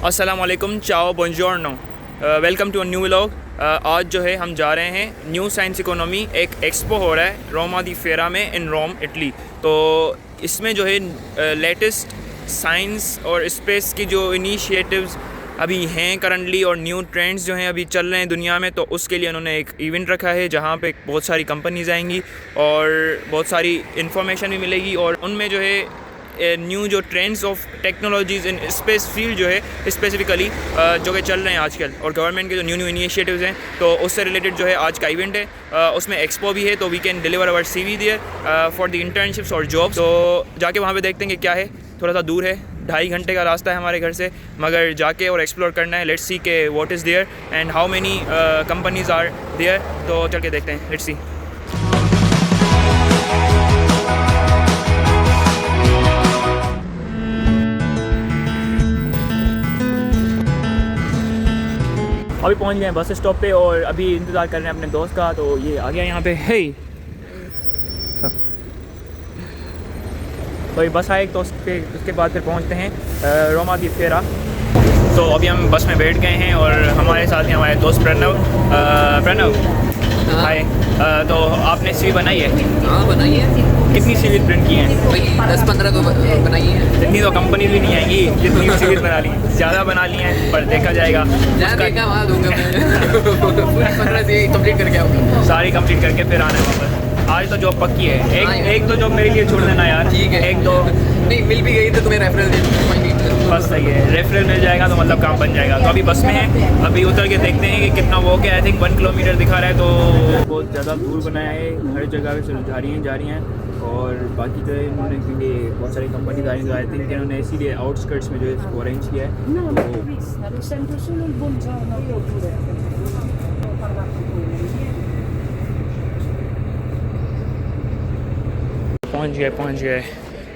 अस्सलाम वालेकुम, चाओ बोंजोर्नो, welcome to a new vlog. आज जो है हम जा रहे हैं न्यू साइंस इकोनॉमी, एक एक्सपो हो रहा है रोमा दी फेरा में इन रोम इटली। तो इसमें जो है लेटेस्ट साइंस और स्पेस की जो इनिशिएटिव्स अभी हैं करंटली और न्यू ट्रेंड्स जो हैं अभी चल रहे हैं दुनिया में, तो उसके लिए उन्होंने एक इवेंट रखा है जहाँ पे बहुत सारी कंपनीज आएंगी और बहुत सारी इन्फॉर्मेशन भी मिलेगी। और उनमें जो है न्यू जो trends of technologies in space field जो है स्पेसिफिकली जो कि चल रहे हैं आजकल, और गवर्नमेंट के जो न्यू इनिशिएटिव्स हैं, तो उससे रिलेटेड जो है आज का इवेंट है। उसमें एक्सपो भी है, तो we can deliver our CV there for the internships और जॉब्स। तो जाके वहाँ पे देखते हैं कि क्या है। थोड़ा सा दूर है, 2.5 घंटे का रास्ता है हमारे घर से, मगर जाके और एक्सप्लोर करना है। लेट्स सी के what is there and how many companies are there. तो चल के देखते हैं, लेट्स सी। अभी पहुंच गए हैं बस स्टॉप पे और अभी इंतज़ार कर रहे हैं अपने दोस्त का। तो ये आ गया यहाँ पे है सब। तो ये बस आए तो उसके बाद फिर पहुँचते हैं रोमा दी फेरा। तो अभी हम बस में बैठ गए हैं और हमारे साथ हैं हमारे दोस्त प्रणव। हाय। तो आपने CV बनाई है? हाँ बनाई है। कितनी CV प्रिंट की हैं? भाई 10-15 तो बनाई है। इतनी तो कंपनी भी नहीं आएंगी जितनी CV बना ली। ज़्यादा बना ली हैं पर देखा जाएगा। क्या वहाँ दूंगा मैं। पूरी 15 से कंप्लीट करके आऊँगा। सारी कंप्लीट करके फिर आना है वापस। आज तो जॉब पक्की है। एक तो जॉब मेरे लिए छोड़ देना यार। ठीक है। एक दो नहीं मिल भी गई तो तुम्हें रेफरल दे दूँगा। बस सही है, रेफरल मिल जाएगा तो मतलब काम बन जाएगा। तो अभी बस में है, अभी उतर के देखते हैं कि कितना वॉक है। आई थिंक 1 किलोमीटर दिखा रहा है, तो बहुत ज़्यादा दूर बनाया है। हर जगह पे सिर्फ जा रही हैं और बाकी जो है इन्होंने, क्योंकि बहुत सारी कंपनीज आ रही हैं, आई थिंक इन्होंने इसीलिए आउटस्कर्ट्स में जो है इसको अरेंज किया है। No, no, turista, lo sento solo il buongiorno, io pure. Ho parlato con lui. पहुँच गए।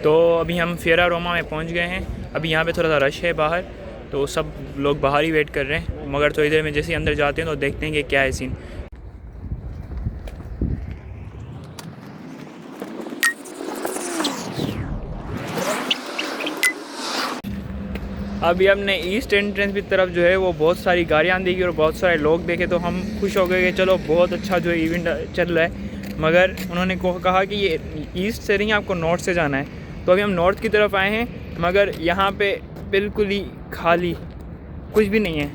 तो अभी हम फेरा रोमा में पहुँच गए हैं। अभी यहाँ पे थोड़ा सा रश है बाहर, तो सब लोग बाहर ही वेट कर रहे हैं। मगर थोड़ी देर में जैसे ही अंदर जाते हैं तो देखते हैं कि क्या है सीन। अभी हमने ईस्ट एंट्रेंस की तरफ जो है वो बहुत सारी गाड़ियाँ देखी और बहुत सारे लोग देखे, तो हम खुश हो गए कि चलो बहुत अच्छा जो इवेंट चल रहा है। मगर उन्होंने कहा कि ये ईस्ट से नहीं, आपको नॉर्थ से जाना है। तो अभी हम नॉर्थ की तरफ आए हैं, मगर यहाँ पे बिल्कुल ही खाली, कुछ भी नहीं है।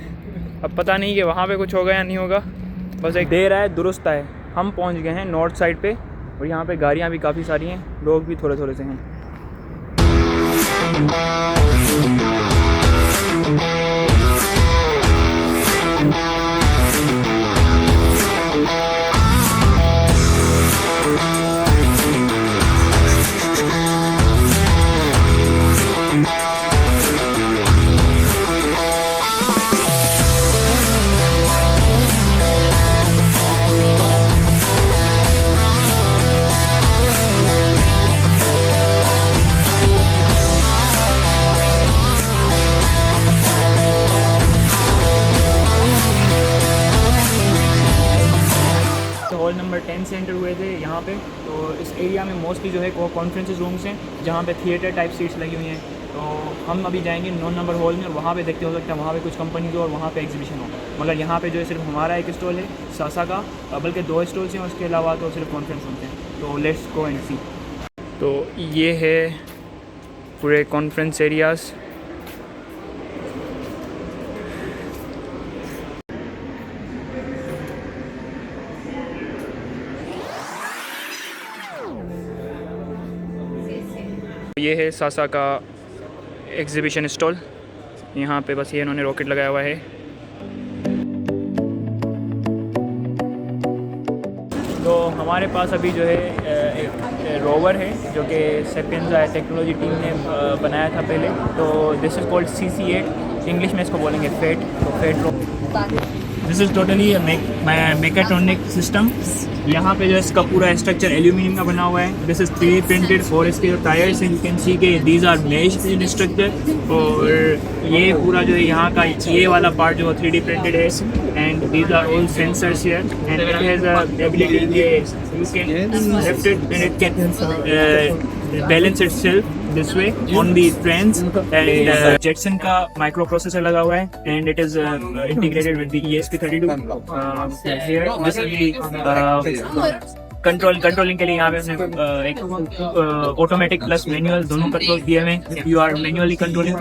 अब पता नहीं कि वहाँ पे कुछ होगा या नहीं होगा। बस एक देर है दुरुस्त है। हम पहुँच गए हैं नॉर्थ साइड पे और यहाँ पे गाड़ियाँ भी काफ़ी सारी हैं, लोग भी थोड़े थोड़े से हैं। हॉल नंबर 10 से एंटर हुए थे यहाँ पे। तो इस एरिया में मोस्टली जो है वो कॉन्फ्रेंसेस रूम्स हैं जहाँ पे थिएटर टाइप सीट्स लगी हुई हैं। तो हम अभी जाएंगे 9 नंबर हॉल में और वहाँ पे देखते हो सकता है वहाँ पे कुछ कंपनीज हो और वहाँ पे एग्जीबिशन हो। मगर यहाँ पे जो है सिर्फ हमारा एक स्टॉल है सासा का, बल्कि 2 स्टॉल्स हैं, उसके अलावा तो सिर्फ कॉन्फ्रेंस रूम्स हैं। तो लेट्स गो एंड सी। तो ये है पूरे कॉन्फ्रेंस एरियाज़। ये है सासा का एग्जीबिशन स्टॉल। यहाँ पे बस ये इन्होंने रॉकेट लगाया हुआ है। तो हमारे पास अभी जो है एक रोवर है जो कि सेपियंजा टेक्नोलॉजी टीम ने बनाया था पहले। तो this is called CC8, English में इसको बोलेंगे फेट। तो फेट rover, this is totally mechatronic system. यहाँ पे जो इसका पूरा स्ट्रक्चर एल्यूमिनियम का बना हुआ है। दिस इज़ 3D प्रिंटेड और इसके जो टायर्स हैं यू कैन सी के these are meshed in structure. और ये पूरा जो है यहाँ का ये वाला पार्ट जो 3D प्रिंटेड है and these are all sensors here and it has a ability you can lift it and it can balance itself. this way on the trains, and Jetson का micro processor लगा हुआ है, and it is integrated with the ESP32. Here this is the controlling के लिए यहाँ पे हमने एक ऑटोमेटिक प्लस मैनुअल दोनों कंट्रोल दिए हुए हैं. You are manually controlling.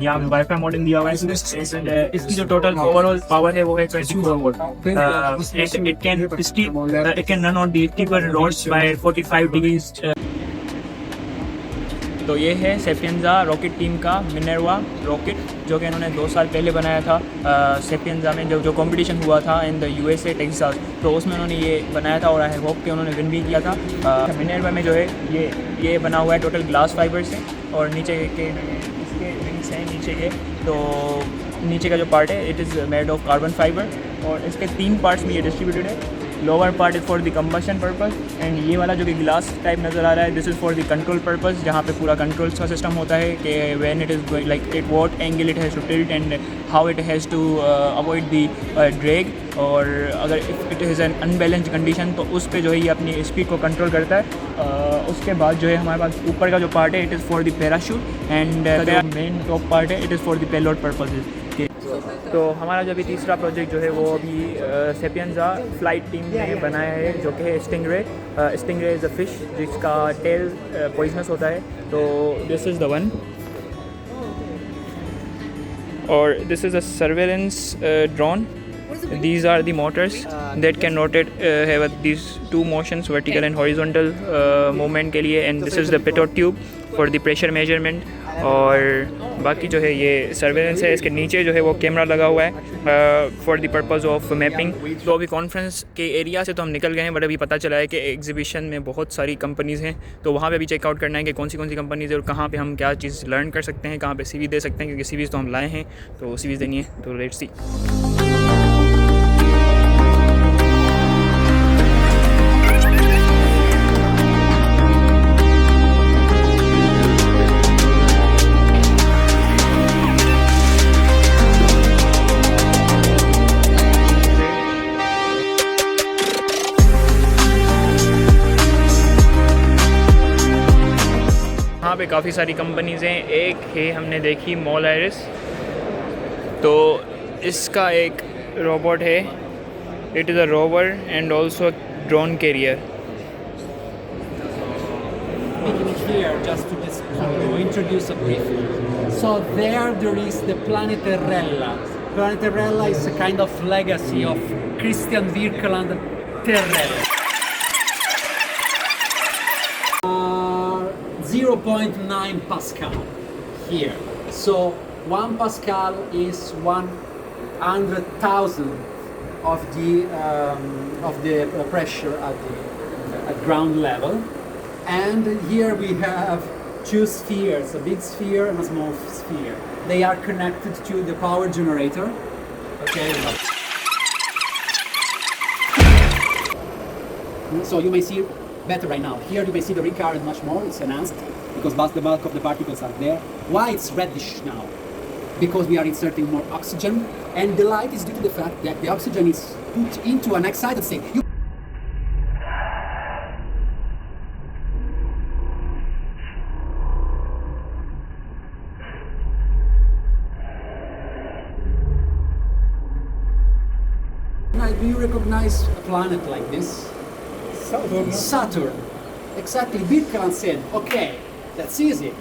यहाँ पे वाईफाई मॉडल दिया हुआ है. इसकी जो टोटल ओवरऑल पावर है वो है 24 volt. It can run on the steeper roads by 45 degrees. तो ये है सेपियंजा रॉकेट टीम का मिनर्वा रॉकेट, जो कि इन्होंने 2 साल पहले बनाया था. सेपियंजा में जो कंपटीशन हुआ था इन द USA टेक्सास, तो उसमें उन्होंने ये बनाया था और आई होप कि उन्होंने विन भी किया था. मिनर्वा में जो है ये बना हुआ है टोटल ग्लास फाइबर से, और नीचे के इसके विंग्स हैं नीचे के. तो नीचे का जो पार्ट है it is made of carbon fibre, और इसके 3 पार्ट्स में ये डिस्ट्रीब्यूटेड है. Lower part is for the combustion purpose, and ये वाला जो कि ग्लास टाइप नज़र आ रहा है this is for the control purpose, जहाँ पे पूरा कंट्रोल्स का सिस्टम होता है कि when it is like at what angle it has to tilt and how it has to avoid the drag, और अगर it is an unbalanced condition तो उस पर जो है ये अपनी स्पीड को कंट्रोल करता है. उसके बाद जो है हमारे पास ऊपर का जो पार्ट है it is for the parachute, and main top part है it is for the payload purposes. तो हमारा जो अभी तीसरा प्रोजेक्ट जो है वो अभी सेपियंजा फ्लाइट टीम ने बनाया है, जो कि है stingray. Stingray is a fish जिसका टेल पॉइजनस होता है. तो दिस इज़ द वन, और this is a surveillance drone. These are the motors that can rotate, have these 2 motions, vertical and horizontal movement के लिए, and this is the pitot tube for the pressure measurement. और बाकी जो है ये surveillance है. इसके नीचे जो है वो कैमरा लगा हुआ है for the purpose of mapping. तो अभी कॉन्फ्रेंस के एरिया से तो हम निकल गए हैं, बट अभी पता चला है कि एग्जीबिशन में बहुत सारी कंपनीज़ हैं, तो वहाँ पे भी चेकआउट करना है कि कौन सी कंपनीज़ है और कहाँ पे हम क्या चीज़ लर्न कर सकते हैं, कहाँ पे CV दे सकते हैं, क्योंकि CVs तो हम लाए हैं, तो CVs देनी है. तो लेट्स सी. यहाँ पे काफ़ी सारी कंपनीज़ हैं. एक है हमने देखी मॉल आयरिस, तो इसका एक रोबोट है. It is a rover and also drone carrier. Making it here just to introduce a brief. So there is the Planeterella. Planeterella is a kind of legacy of Christian Wirkeland Terrell. 0.9 Pascal here. So 1 Pascal is 100,000 of the pressure at ground level. And here we have 2 spheres, a big sphere and a small sphere. They are connected to the power generator. Okay. So you may see better right now. Here you may see the recurrent much more. It's enhanced because the bulk of the particles are there. Why it's reddish now? Because we are inserting more oxygen, and the light is due to the fact that the oxygen is put into an excited state. Do you recognize a planet like this? Saturn. Exactly. Birkeland said, okay, that's easy.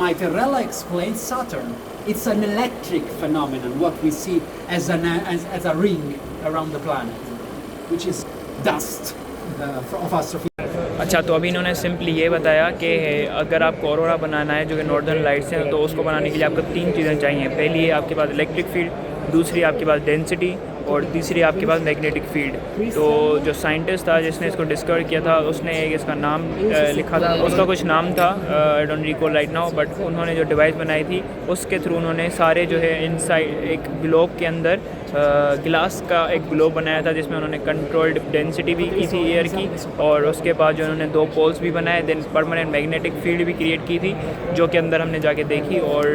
My Terrella explains Saturn. It's an electric phenomenon, what we see as a ring around the planet, which is dust of astrophysics. अच्छा, तो अभी इन्होंने simply ये बताया कि अगर आपको aurora बनाना है जो कि नॉर्दर्न लाइट्स हैं, तो उसको बनाने के लिए आपको 3 चीज़ें चाहिए. पहली है आपके पास इलेक्ट्रिक फील्ड, दूसरी आपके पास डेंसिटी, और तीसरी आपके पास मैग्नेटिक फील्ड. तो जो साइंटिस्ट था जिसने इसको डिस्कवर किया था उसने एक इसका नाम लिखा था. उसका कुछ नाम था, I don't recall right now, but उन्होंने जो डिवाइस बनाई थी उसके थ्रू उन्होंने सारे जो है इनसाइड एक ग्लोब के अंदर ग्लास का एक ग्लोब बनाया था, जिसमें उन्होंने कंट्रोल्ड डेंसिटी भी की थी एयर की, और उसके बाद जो उन्होंने 2 पोल्स भी बनाए, देन परमानेंट मैग्नेटिक फील्ड भी क्रिएट की थी, जो कि अंदर हमने जाके देखी. और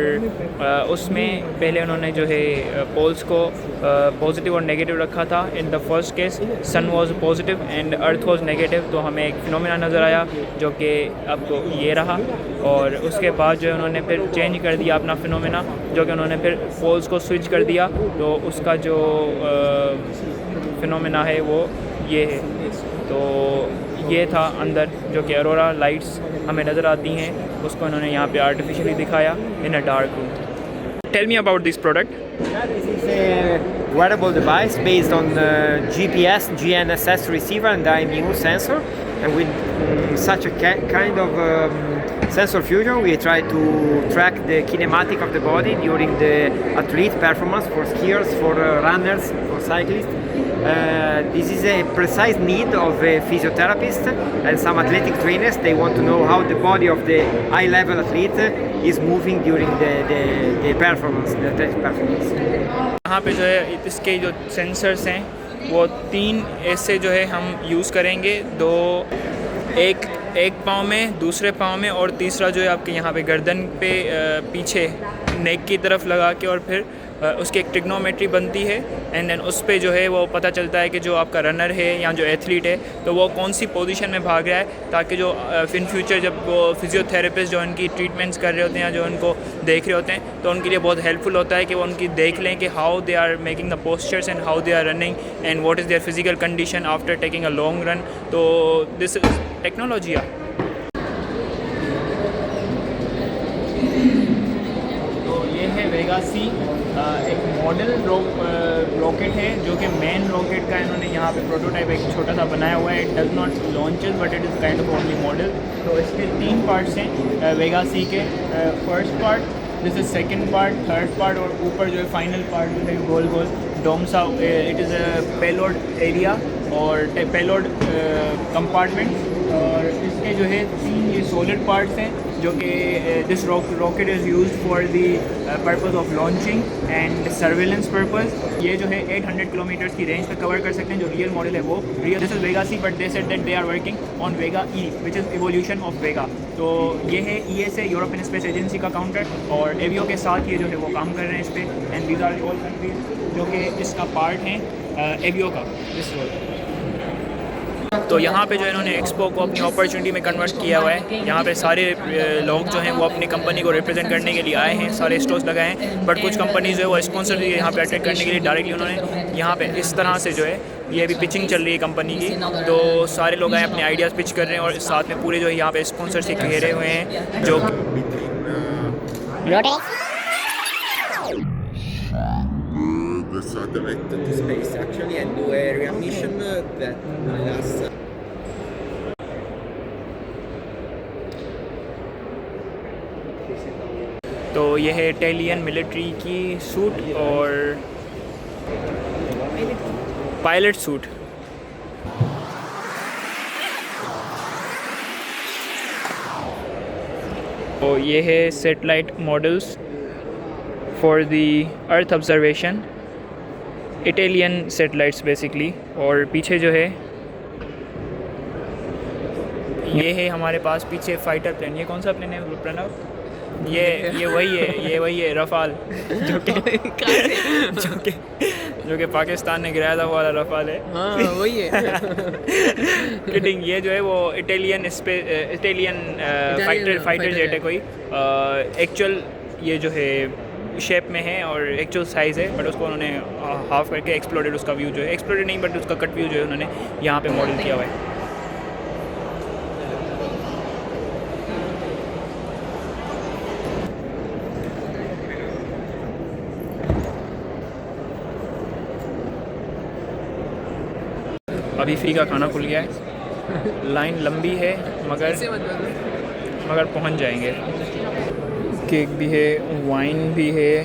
उसमें पहले उन्होंने जो है पोल्स को पॉजिटिव और नेगेटिव रखा था। In the first case sun was positive and earth was negative, तो हमें एक फिनोमेना नज़र आया जो कि आपको ये रहा। और उसके बाद जो है उन्होंने फिर चेंज कर दिया अपना फिनोमेना, जो कि उन्होंने फिर पोल्स को स्विच कर दिया, तो उसका जो फिनोमेना है वो ये है। तो ये था अंदर जो कि अरोरा लाइट्स हमें नज़र आती हैं, उसको उन्होंने यहाँ पे आर्टिफिशियली दिखाया in a dark room. Tell me about this product. This is a wearable device based on GPS, GNSS receiver and IMU sensor, and with such a kind of sensor fusion, we try to track the kinematic of the body during the athlete performance for skiers, for runners, for cyclists. This is a precise need of a physiotherapist and some athletic trainers. They want to know how the body of the high-level athlete is moving during the performance, the athletic performance. यहाँ पे जो है इसके जो sensors हैं वो 3 ऐसे जो है हम यूज़ करेंगे, दो एक पाँव में, दूसरे पाँव में, और तीसरा जो है आपके यहाँ पे गर्दन पे पीछे नेक की तरफ लगा के, और फिर उसकी एक ट्रिग्नोमेट्री बनती है एंड देन उस पे जो है वो पता चलता है कि जो आपका रनर है या जो एथलीट है तो वो कौन सी पोजीशन में भाग रहा है, ताकि जो इन फ्यूचर जब वो फिजियोथेरेपिस्ट जो उनकी ट्रीटमेंट्स कर रहे होते हैं या जो उनको देख रहे होते हैं तो उनके लिए बहुत हेल्पफुल होता है कि वो उनकी देख लें कि how they are making the postures and how they are running and what is their physical condition after taking a long run. तो दिस इज़ टेक्नोलॉजी। तो ये है वेगा सी, एक मॉडल रॉकेट है जो कि मेन रॉकेट का इन्होंने यहाँ पे प्रोटोटाइप एक छोटा सा बनाया हुआ है। It does not launches but it is kind of only model. तो इसके 3 पार्ट्स हैं वेगा सी के। First part, this is second part, third part, और ऊपर जो है फाइनल पार्ट जो है गोल गोल डोम सा, it is a payload area और पेलोड कंपार्टमेंट। और इसके जो है 3 ये सॉलिड पार्ट्स हैं जो कि this rocket is used for the purpose of launching and surveillance purpose. ये जो है 800 किलोमीटर्स की रेंज तक कवर कर सकते हैं। जो रियल मॉडल है वो real, this is Vega C, but they said that they are working on Vega E which is evolution of Vega. तो ये है ESA, यूरोपियन स्पेस एजेंसी का काउंटर, और एवियो के साथ ये जो है वो काम कर रहे हैं इस पर। And these are all countries जो कि इसका पार्ट हैं एवियो का इस रोल। तो यहाँ पे जो इन्होंने एक्सपो को अपनी अपॉर्चुनिटी में कन्वर्ट किया हुआ है। यहाँ पे सारे लोग जो हैं वो अपनी कंपनी को रिप्रेजेंट करने के लिए आए हैं, सारे स्टॉल्स लगाए हैं, बट कुछ कंपनीज जो है वो स्पॉन्सर यहाँ पे अटेंड करने के लिए डायरेक्टली उन्होंने यहाँ पे इस तरह से जो है ये अभी पिचिंग चल रही है कंपनी की। तो सारे लोग आए अपने आइडियाज़ पिच कर रहे हैं, और साथ में पूरे जो है यहाँ पे स्पॉन्सर से घेरे हुए हैं जो the satellite to space actually and do a remission that lasts. तो ये है इटालियन मिलिट्री की सूट और पायलट सूट। तो ये है satellite models for the earth observation, Italian satellites basically. और पीछे जो है ये है हमारे पास पीछे फाइटर प्लेन। ये कौन सा प्लेन है प्रणव? ये वही है रफ़ाल जो कि पाकिस्तान ने गिराया था, वो वाला रफ़ाल है। हाँ वही है। किडिंग। ये जो है वो इटालियन फाइटर जेट है कोई। एक्चुअल ये जो है शेप में है और एक्चुअल साइज़ है, बट उसको उन्होंने हाफ करके एक्सप्लोडेड, उसका व्यू जो है एक्सप्लोडेड नहीं बट उसका कट व्यू जो है उन्होंने यहाँ पे मॉडल किया हुआ है। अभी फ्री का खाना खुल गया है, लाइन लंबी है मगर पहुंच जाएंगे। केक भी है, वाइन भी है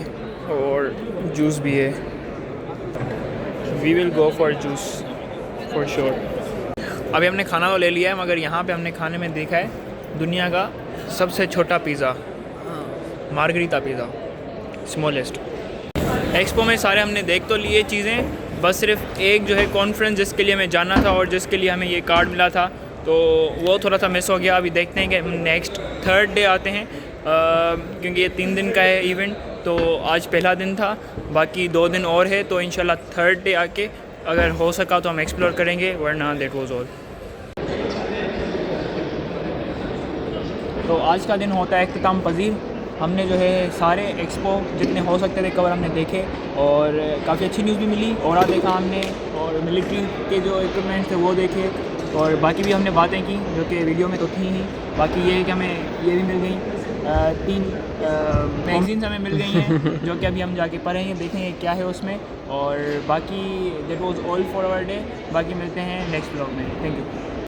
और जूस भी है। We will go for juice for sure. अभी हमने खाना तो ले लिया है, मगर यहाँ पे हमने खाने में देखा है दुनिया का सबसे छोटा pizza, margherita pizza, smallest. Expo में सारे हमने देख तो लिए चीज़ें, बस सिर्फ एक जो है कॉन्फ्रेंस जिसके लिए हमें जाना था और जिसके लिए हमें ये कार्ड मिला था, तो वो थोड़ा सा मिस हो गया। अभी देखते हैं कि नेक्स्ट 3rd डे आते हैं, क्योंकि ये 3 दिन का है इवेंट। तो आज पहला दिन था, बाकी 2 दिन और है, तो इंशाल्लाह थर्ड डे आके अगर हो सका तो हम एक्सप्लोर करेंगे, वरना दैट वाज ऑल। तो आज का दिन होता है इख्तिताम पजीर। हमने जो है सारे एक्सपो जितने हो सकते थे कवर हमने देखे, और काफ़ी अच्छी न्यूज़ भी मिली। और देखा हमने, और मिलिट्री के जो इक्विपमेंट्स थे वो देखे, और बाकी भी हमने बातें की जो कि वीडियो में तो थी ही। बाकी ये है कि हमें ये भी मिल गई, 3 मैगजीन्स हमें मिल गई हैं जो कि अभी हम जाके पढ़ेंगे, देखेंगे क्या है उसमें। और बाकी that was all for our day. बाकी मिलते हैं नेक्स्ट व्लॉग में। Thank you.